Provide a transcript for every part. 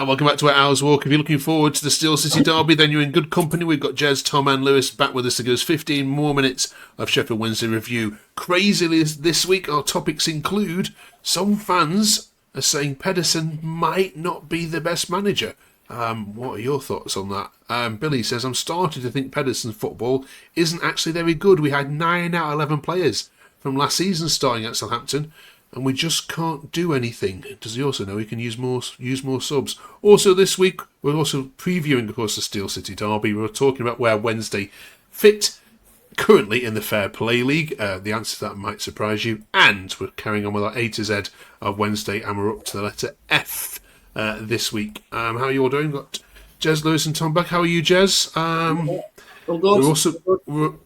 Welcome back to our Hours Walk. If you're looking forward to the Steel City Derby, then you're in good company. We've got Jez, Tom and Lewis back with us to give us 15 more minutes of Sheffield Wednesday review. Crazily this week, our topics include some fans are saying Pedersen might not be the best manager. What are your thoughts on that? Billy says, I'm starting to think Pedersen's football isn't actually very good. We had 9 out of 11 players from last season starting at Southampton, and we just can't do anything. Does he also know he can use more subs? Also this week, we're also previewing, of course, the Steel City Derby. We're talking about where Wednesday fit currently in the Fair Play League. The answer to that might surprise you. And we're carrying on with our A to Z of Wednesday, and we're up to the letter F this week. How are you all doing? We've got Jez, Lewis and Tom back. How are you, Jez?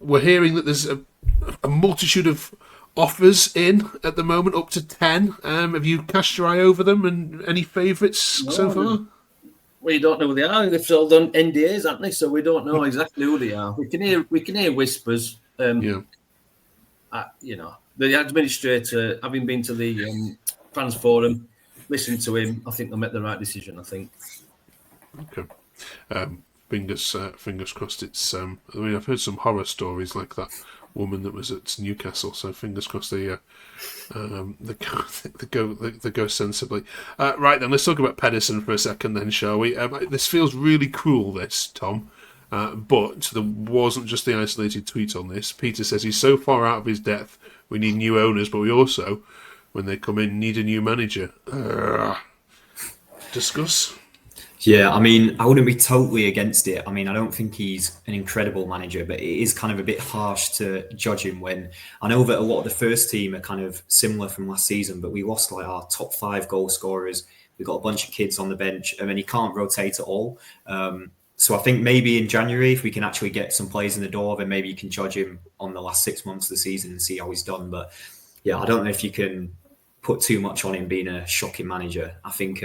We're hearing that there's a multitude of offers in at the moment, up to 10. Have you cast your eye over them, and any favourites so far? We don't know who they are. They've all done NDAs, haven't they? So we don't know exactly who they are. We can hear whispers. The administrator, having been to the fans forum, listen to him. I think they'll make the right decision. I think. Okay. Fingers crossed. It's. I've heard some horror stories like that woman that was at Newcastle. So fingers crossed they go sensibly. Right then, let's talk about Pedersen for a second, then, shall we? This feels really cruel, this, Tom. But there wasn't just the isolated tweet on this. Peter says he's so far out of his depth. We need new owners, but we also, when they come in, need a new manager. Discuss. Yeah, I mean, I wouldn't be totally against it. I mean, I don't think he's an incredible manager, but it is kind of a bit harsh to judge him when I know that a lot of the first team are kind of similar from last season, but we lost like our top 5 goal scorers. We've got a bunch of kids on the bench, and then he can't rotate at all. So I think maybe in January, if we can actually get some players in the door, then maybe you can judge him on the last 6 months of the season and see how he's done. But yeah, I don't know if you can put too much on him being a shocking manager. I think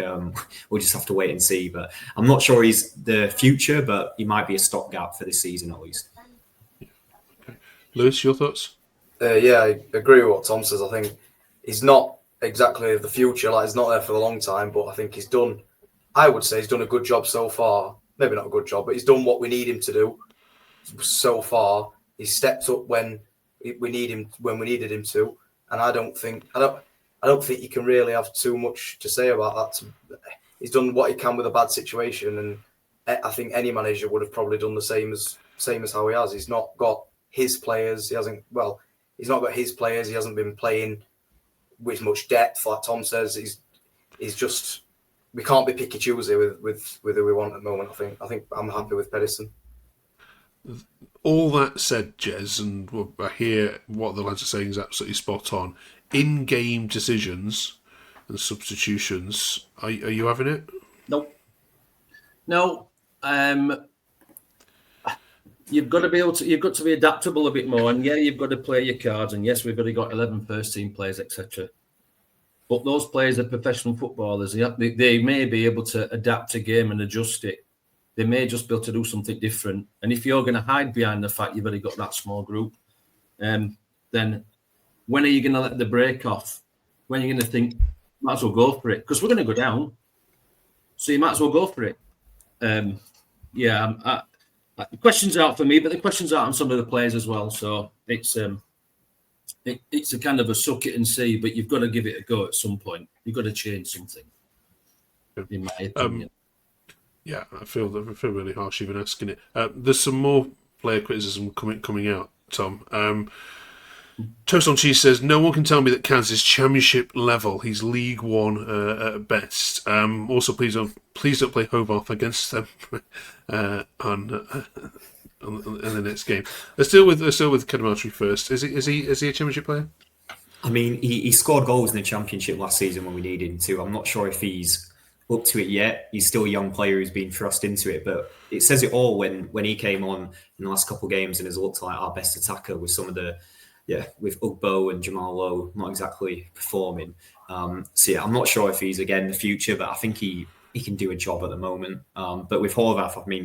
we'll just have to wait and see. But I'm not sure he's the future, but he might be a stopgap for this season at least. Okay. Lewis, your thoughts? Yeah, I agree with what Tom says. I think he's not exactly the future. Like, he's not there for a long time, but I think he's done a good job so far. Maybe not a good job, but he's done what we need him to do so far. He's stepped up when we needed him to. And I don't think you can really have too much to say about that. He's done what he can with a bad situation, and I think any manager would have probably done the same as how he has. He's not got his players. He's not got his players. He hasn't been playing with much depth, like Tom says. He's just, we can't be picky choosy with who we want at the moment. I think I'm happy with Pedersen. All that said, Jez, and I hear what the lads are saying is absolutely spot on. In-game decisions and substitutions, are you having it? Nope. No. You've got to be able to. You've got to be adaptable a bit more, and yeah, you've got to play your cards. And yes, we've already got 11 first-team players, etc. But those players are professional footballers. They may be able to adapt a game and adjust it. They may just be able to do something different. And if you're going to hide behind the fact you've already got that small group, then when are you going to let the break off? When are you going to think, might as well go for it? Because we're going to go down. So you might as well go for it. The question's out for me, but the question's out on some of the players as well. So it's a kind of a suck it and see, but you've got to give it a go at some point. You've got to change something, in my opinion. Yeah, I feel really harsh even asking it. There's some more player criticism coming out, Tom. Toast on Cheese says, no one can tell me that Kaz is championship level. He's League One at best. Also, please don't play Hovarth against them in the next game. Let's deal with Kedamatri first. Is he a championship player? I mean, he scored goals in the championship last season when we needed him to. I'm not sure if he's up to it yet. He's still a young player who's been thrust into it, but it says it all when he came on in the last couple of games and has looked like our best attacker with some of the. Yeah, with Ugbo and Jamal Lowe not exactly performing. I'm not sure if he's again the future, but I think he can do a job at the moment. But with Horvath, I mean,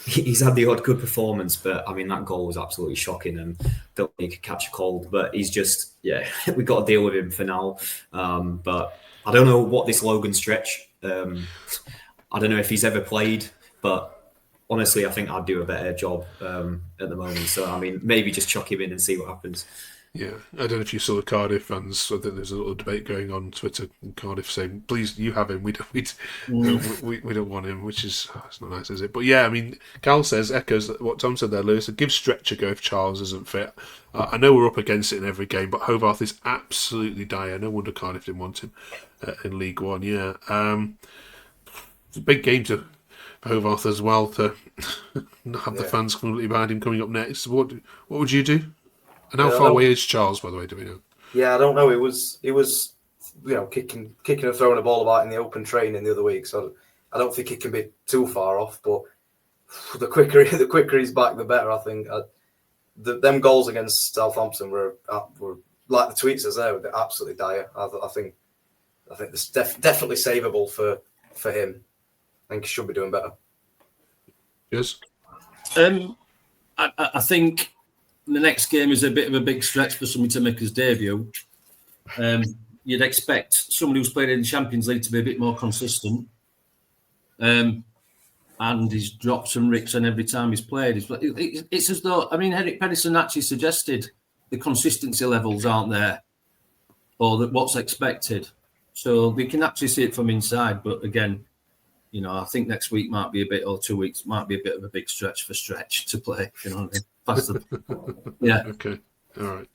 he's had the odd good performance, but I mean that goal was absolutely shocking, and don't think he could catch a cold. But he's just, we've got to deal with him for now. But I don't know what this Logan Stretch. I don't know if he's ever played, but honestly, I think I'd do a better job at the moment. So, I mean, maybe just chuck him in and see what happens. Yeah, I don't know if you saw the Cardiff fans. I think there's a little debate going on Twitter in Cardiff saying, "Please, you have him. We don't want him," which is it's not nice, is it? But yeah, I mean, Cal echoes what Tom said there, Lewis. Give Stretch a go if Charles isn't fit. I know we're up against it in every game, but Hovarth is absolutely dire. No wonder Cardiff didn't want him in League One. Yeah, it's a big game for Hovarth as well to not have the fans completely behind him coming up next. What would you do? And how far away is Charles, by the way, do we know? Yeah, I don't know. He was kicking and throwing a ball about in the open training the other week, so I don't think he can be too far off. But the quicker he's back, the better. I think them goals against Southampton were like the tweet says there, they're absolutely dire. I think it's definitely savable for him. I think he should be doing better. Yes. I think the next game is a bit of a big stretch for somebody to make his debut. You'd expect somebody who's played in the Champions League to be a bit more consistent. And he's dropped some ricks on every time he's played. It's as though, I mean, Eric Pedersen actually suggested the consistency levels aren't there, or that what's expected. So we can actually see it from inside. But again, I think next week might be or 2 weeks might be a bit of a big stretch for Stretch to play. You know what I mean? Yeah. Okay. All right.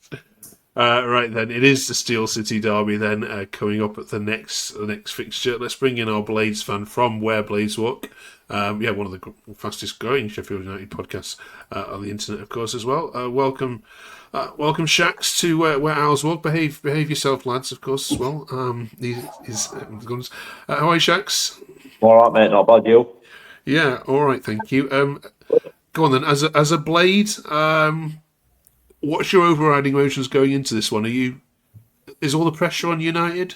Right then, it is the Steel City derby then coming up at the next fixture. Let's bring in our Blades fan from Where Blades Walk. One of the fastest growing Sheffield United podcasts on the internet, of course, as well. Welcome, Shax, to Where Owls Walk. Behave yourself, lads, of course, as well. How are you, Shax? All right, mate. Not bad, you? Yeah. All right. Thank you. Go on then. As a Blade, what's your overriding emotions going into this one? Is all the pressure on United?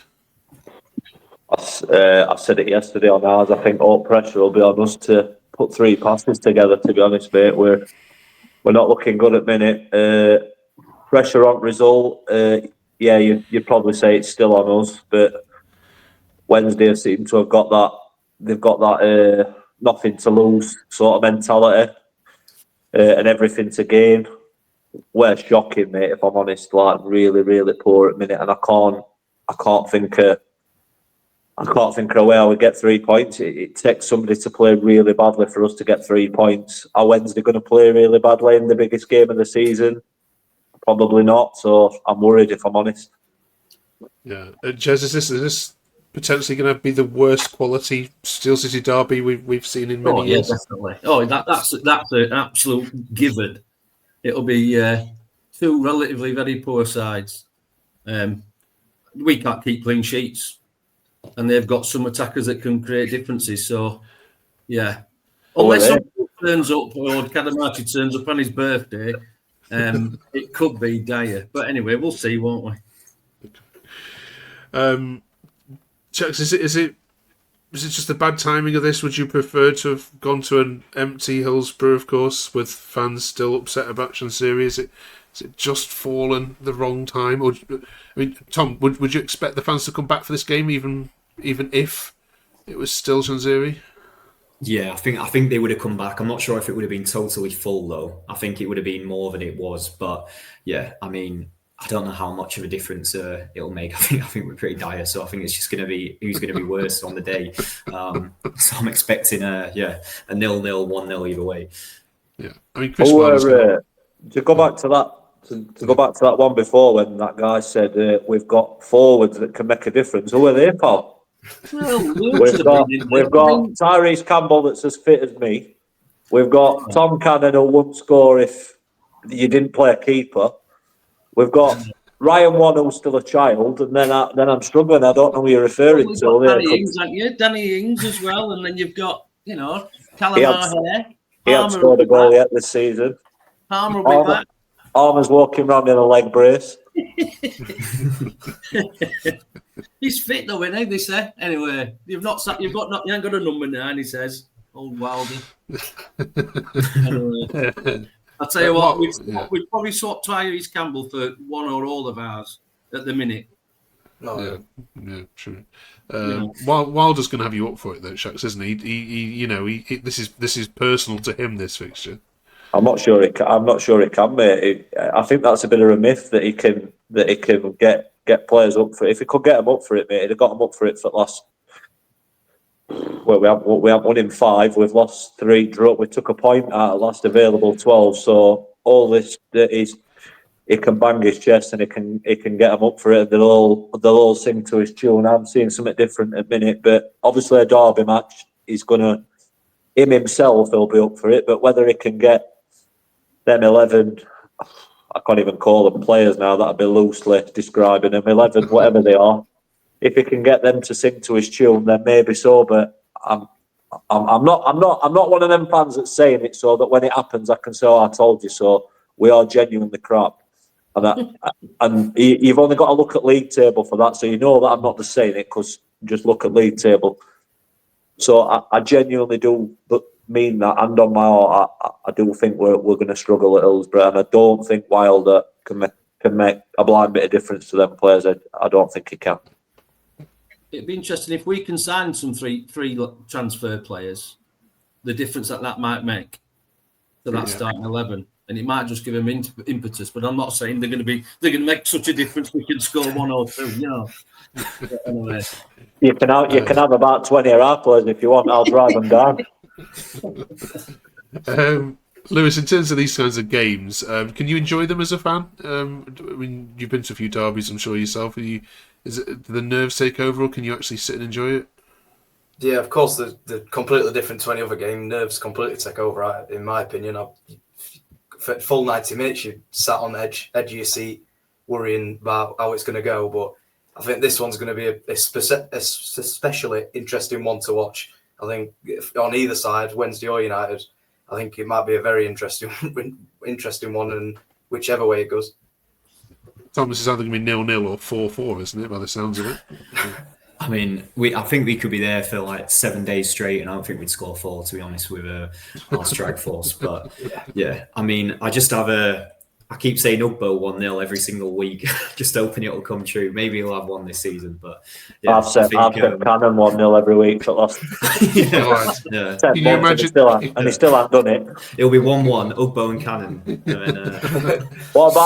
I said it yesterday on ours. I think all pressure will be on us to put 3 passes together. To be honest, mate, we're not looking good at minute. Pressure on result. You'd probably say it's still on us, but Wednesday seem to have got that. They've got that nothing to lose sort of mentality and everything to gain. We're shocking, mate. If I'm honest, like really, really poor at minute, and I can't think of a way I would get 3 points. It takes somebody to play really badly for us to get 3 points. Are Wednesday going to play really badly in the biggest game of the season? Probably not. So I'm worried, if I'm honest. Yeah, Jez, is this potentially going to be the worst quality Steel City derby we've seen in many years? Definitely. That's an absolute given. It'll be 2 relatively very poor sides. We can't keep clean sheets, and they've got some attackers that can create differences. So, yeah, unless someone turns up or Kadamachi turns up on his birthday, it could be dire. But anyway, we'll see, won't we? Chucks, is it just the bad timing of this? Would you prefer to have gone to an empty Hillsborough, of course, with fans still upset about Chansiri? Is it just fallen the wrong time? Or, I mean, Tom, would you expect the fans to come back for this game, even if it was still Chansiri? Yeah, I think they would have come back. I'm not sure if it would have been totally full though. I think it would have been more than it was. But yeah, I mean, I don't know how much of a difference it'll make. I think we're pretty dire, so I think it's just going to be who's going to be worse on the day. So I'm expecting a 0-0, 1-0 either way. Yeah, I mean, Chris to go back to that. To go back to that one before, when that guy said we've got forwards that can make a difference. Who are they, pal? Well, we've got Tyrese Campbell that's as fit as me. We've got Tom Cannon who won't score if you didn't play a keeper. We've got Ryan One who's still a child, and then I'm struggling. I don't know who you're referring to. Danny Ings, aren't you? Danny Ings as well, and then you've got Calamar here. He hasn't scored a goal yet this season. Palmer will be back. Armour's walking around in a leg brace. He's fit though, isn't he? They say. Anyway, you ain't got a number 9. He says, "Old Wildy." Anyway, I'll tell you what, we'd probably swap Tyrese Campbell for one or all of ours at the minute. No, Yeah, true. Wilder's going to have you up for it, though, Shax, isn't he? This is personal to him. This fixture. I'm not sure he can, mate. I think that's a bit of a myth that he can get players up for it. If he could get them up for it, mate, he'd have got them up for it for the last. Well, we haven't won in 5. We've lost 3. We took a point out of last available 12. So all this is, he can bang his chest and he can get them up for it. They'll all sing to his tune. I'm seeing something different at the minute, but obviously a derby match, him himself, he'll be up for it. But whether he can get them 11, I can't even call them players now. That'd be loosely describing them. 11, whatever they are. If he can get them to sing to his tune, then maybe so. But I'm not one of them fans that's saying it so that when it happens, I can say, "Oh, I told you so." We are genuinely crap, and you've only got to look at league table for that, so you know that I'm not just saying it because just look at league table. So I genuinely do mean that, and on my heart, I do think we're going to struggle at Hillsborough, and I don't think Wilder can make a blind bit of difference to them players. I don't think he can. It'd be interesting if we can sign some three transfer players, the difference that might make to that starting 11, and it might just give them impetus. But I'm not saying they're going to make such a difference. We can score 1 or 2, But anyway, you can have about 20 of our players if you want. I'll drive them down. Lewis, in terms of these kinds of games, can you enjoy them as a fan? I mean, you've been to a few derbies, I'm sure yourself. Do the nerves take over, or can you actually sit and enjoy it? Yeah, of course, they're completely different to any other game. Nerves completely take over, in my opinion. For full 90 minutes, you sat on the edge of your seat, worrying about how it's going to go. But I think this one's going to be a especially interesting one to watch. I think on either side, Wednesday or United, I think it might be a very interesting one, and whichever way it goes. Thomas, is either going to be 0-0 or 4-4, isn't it, by the sounds of it? I mean, I think we could be there for like 7 days straight, and I don't think we'd score 4, to be honest, with our strike force. But yeah, I mean, I keep saying Ugbo 1-0 every single week, just hoping it'll come true. Maybe he'll have one this season, but yeah, I've said Cannon 1-0 every week for the last. Yeah. Can you imagine? And he still hasn't done it. It'll be 1-1, Ugbo and Cannon. And, What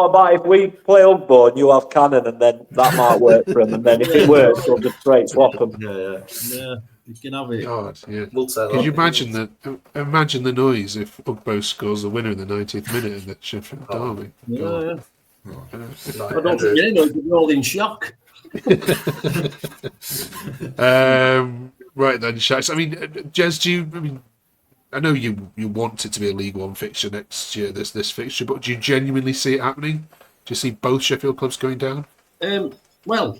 about if we play Ugbo and you have Cannon, and then that might work for him, and then if it works, we'll just straight swap them. Yeah. You can have it. God, yeah. We'll say that. Could you imagine the noise if Ugbo scores the winner in the 90th minute in the Sheffield derby? Yeah. No, I don't think they're all in shock. Right then, Shax. I mean, Jez, I know you want it to be a League One fixture next year, this fixture, but do you genuinely see it happening? Do you see both Sheffield clubs going down? Well,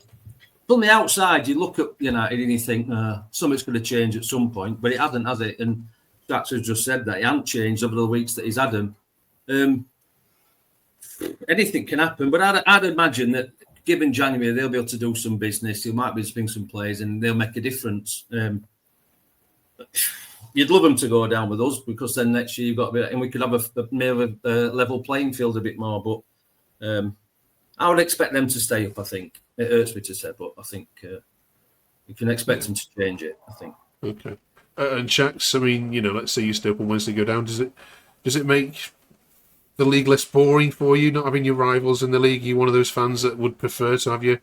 from the outside, you look at United and you think something's going to change at some point, but it hasn't, has it? And Shax has just said that it hasn't changed over the weeks that he's had them. Anything can happen, but I'd imagine that given January, they'll be able to do some business. They might be able to bring some players and they'll make a difference. You'd love them to go down with us because then next year you've got a bit, and we could have a level playing field a bit more. But I would expect them to stay up. I think it hurts me to say, but I think you can expect them to change it. I think. Okay. And Shax, I mean, let's say you stay up on Wednesday, go down. Does it make the league less boring for you not having your rivals in the league? Are you one of those fans that would prefer to have your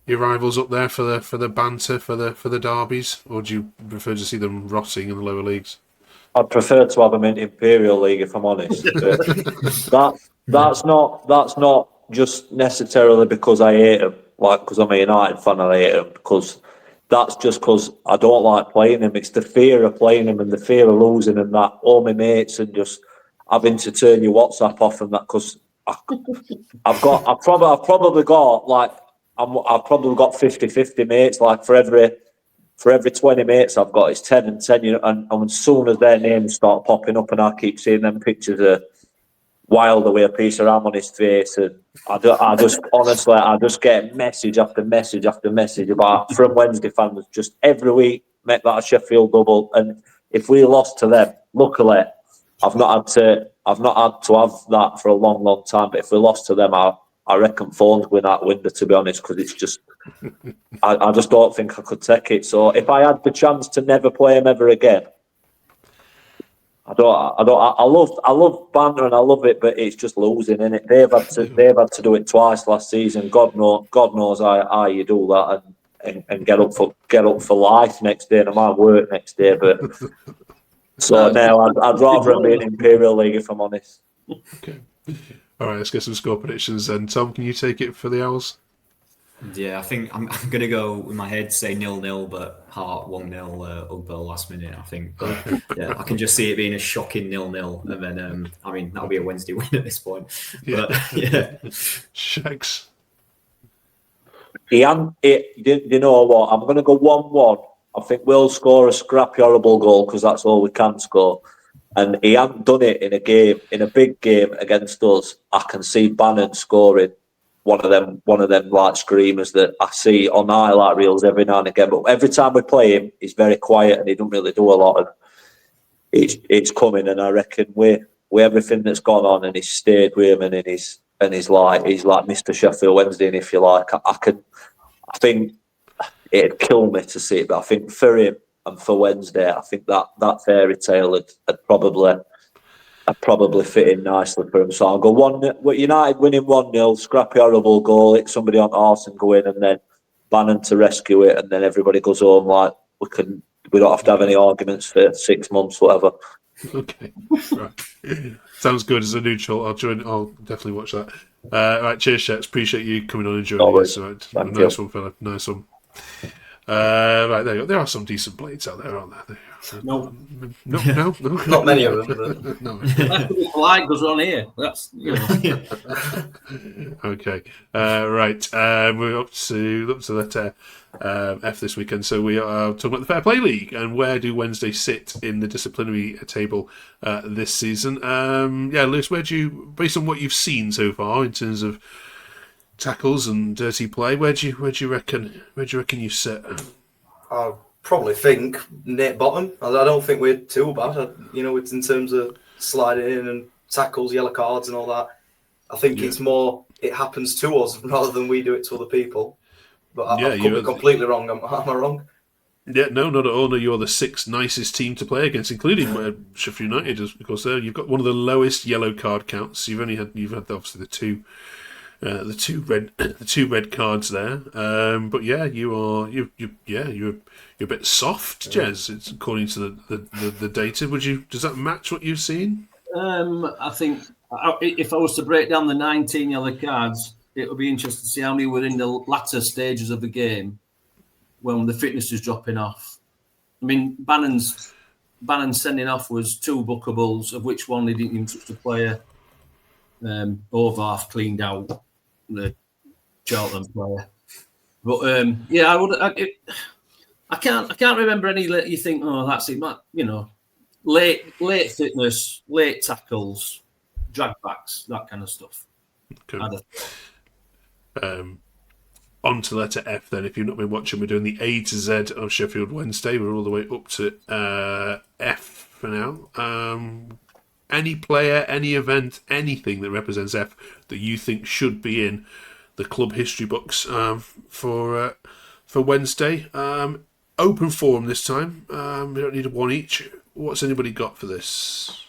rivals up there for the banter, for the derbies, or do you prefer to see them rotting in the lower leagues? I'd prefer to have them in Imperial League, if I'm honest. That's not just necessarily because I hate them, like because I'm a United fan and I hate them, because that's just because I don't like playing them. It's the fear of playing them and the fear of losing and that, all my mates, and just having to turn your WhatsApp off and that, because I've probably got 50-50 mates. Like for every 20 mates I've got, it's 10 and 10. And as soon as their names start popping up and I keep seeing them pictures of Wilder with a piece of ham on his face, and I just get message after message after message from Wednesday fans just every week. Make that a Sheffield double, and if we lost to them, luckily I've not had to have that for a long time. But if we lost to them, I reckon phones win that window, to be honest, because it's just, I just don't think I could take it. So if I had the chance to never play him ever again, I love banter and I love it, but it's just losing, isn't it? They've had to do it twice last season. God knows how you do that and get up for life next day, no matter work next day. But so now I'd rather him be in Imperial League, if I'm honest. Okay. All right, let's get some score predictions then. Tom, can you take it for the Owls? Yeah, I think I'm going to go with my head, say 0-0, but Hart 1-0 Ugbo last minute, I think. But yeah, I can just see it being a shocking 0-0. And then, I mean, that'll be a Wednesday win at this point. Yeah. But yeah. Shags. You know what? I'm going to go 1-1. I think we'll score a scrappy, horrible goal because that's all we can score. And he hasn't done it in a big game against us. I can see Bannon scoring one of them like screamers that I see on highlight reels every now and again. But every time we play him, he's very quiet and he doesn't really do a lot. And it's coming. And I reckon with everything that's gone on, and he's stayed with him, and he's like Mr. Sheffield Wednesday, and if you like, I think it'd kill me to see it. But I think for him and for Wednesday, I think that fairy tale had probably fit in nicely for him. So I'll go United winning 1-0, scrappy horrible goal, hit somebody on arse and go in, and then Bannon to rescue it, and then everybody goes home like we don't have to have any arguments for 6 months, whatever. Okay, right. Sounds good as a neutral. I'll definitely watch that. Right, cheers, Shets. Appreciate you coming on and joining us. Right. Nice one, fella. Nice one. Right, there you go. There are some decent blades out there, aren't there? No. Not many of them. No. That's what it's like because we're on here. That's Okay. Right. We're up to letter F this weekend. So we are talking about the Fair Play League and where do Wednesday sit in the disciplinary table this season. Lewis, where do you, based on what you've seen so far in terms of tackles and dirty play, where do you reckon you sit? I probably think net bottom. I don't think we're too bad. It's in terms of sliding in and tackles, yellow cards, and all that. I think it's more it happens to us rather than we do it to other people. But I could be completely wrong. Am I wrong? Yeah, no, not at all. No, you're the sixth nicest team to play against, including Sheffield United, of course. There, you've got one of the lowest yellow card counts. You've had obviously the two red cards there. But yeah, you're a bit soft, Jez. It's according to the data. Does that match what you've seen? I think if I was to break down the 19 yellow cards, it would be interesting to see how many were in the latter stages of the game when the fitness is dropping off. I mean, Bannon's sending off was 2 bookables, of which one he didn't even touch the player. Both half cleaned out the Charlton player. But I can't remember any. You think, oh, that's it, late fitness, late tackles, drag backs, that kind of stuff. Okay. On to letter F then. If you've not been watching, we're doing the A to Z of Sheffield Wednesday. We're all the way up to F for now. Any player, any event, anything that represents F that you think should be in the club history books for Wednesday. Open forum this time. We don't need one each. What's anybody got for this?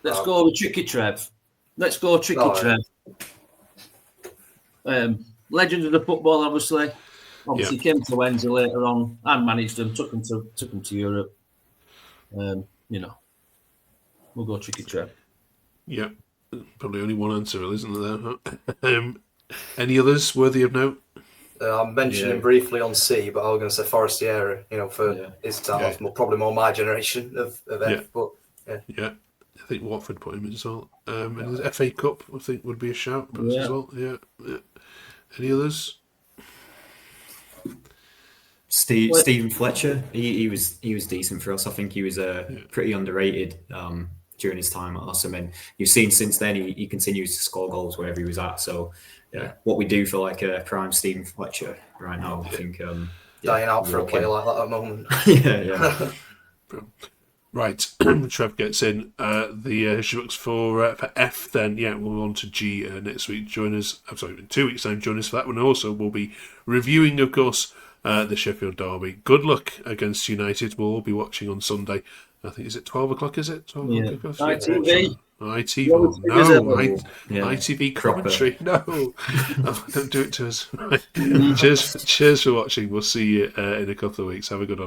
Let's go with Tricky Trev. Trev. Legend of the football, obviously. Obviously, came to Wednesday later on and managed them, took them to Europe. We'll go Tricky Trev. Yeah, probably only one answer, isn't there? Any others worthy of note? I mentioned him briefly on C, but I was going to say Forestieri, for his time. Probably more my generation of F. But yeah, I think Watford put him in as well. And the FA Cup, I think, would be a shout as well. Yeah. Any others? Stephen Fletcher, he was decent for us. I think he was pretty underrated during his time at us. I mean, you've seen since then he continues to score goals wherever he was at. So what we do for like a prime Stephen Fletcher right now, I think dying out for a player like that at the moment. yeah. Right, Trev gets in the history books for F. Then we'll on to G next week. Join us. I'm sorry, in 2 weeks' time. Join us for that one. Also, we'll be reviewing, of course, the Sheffield derby. Good luck against United. We'll all be watching on Sunday. I think is it 12 o'clock? Is it 12 Yeah. o'clock? ITV. ITV. Well, No, Yeah. ITV Proper. commentary. No, oh, don't do it to us. Cheers for watching. We'll see you in a couple of weeks. Have a good one.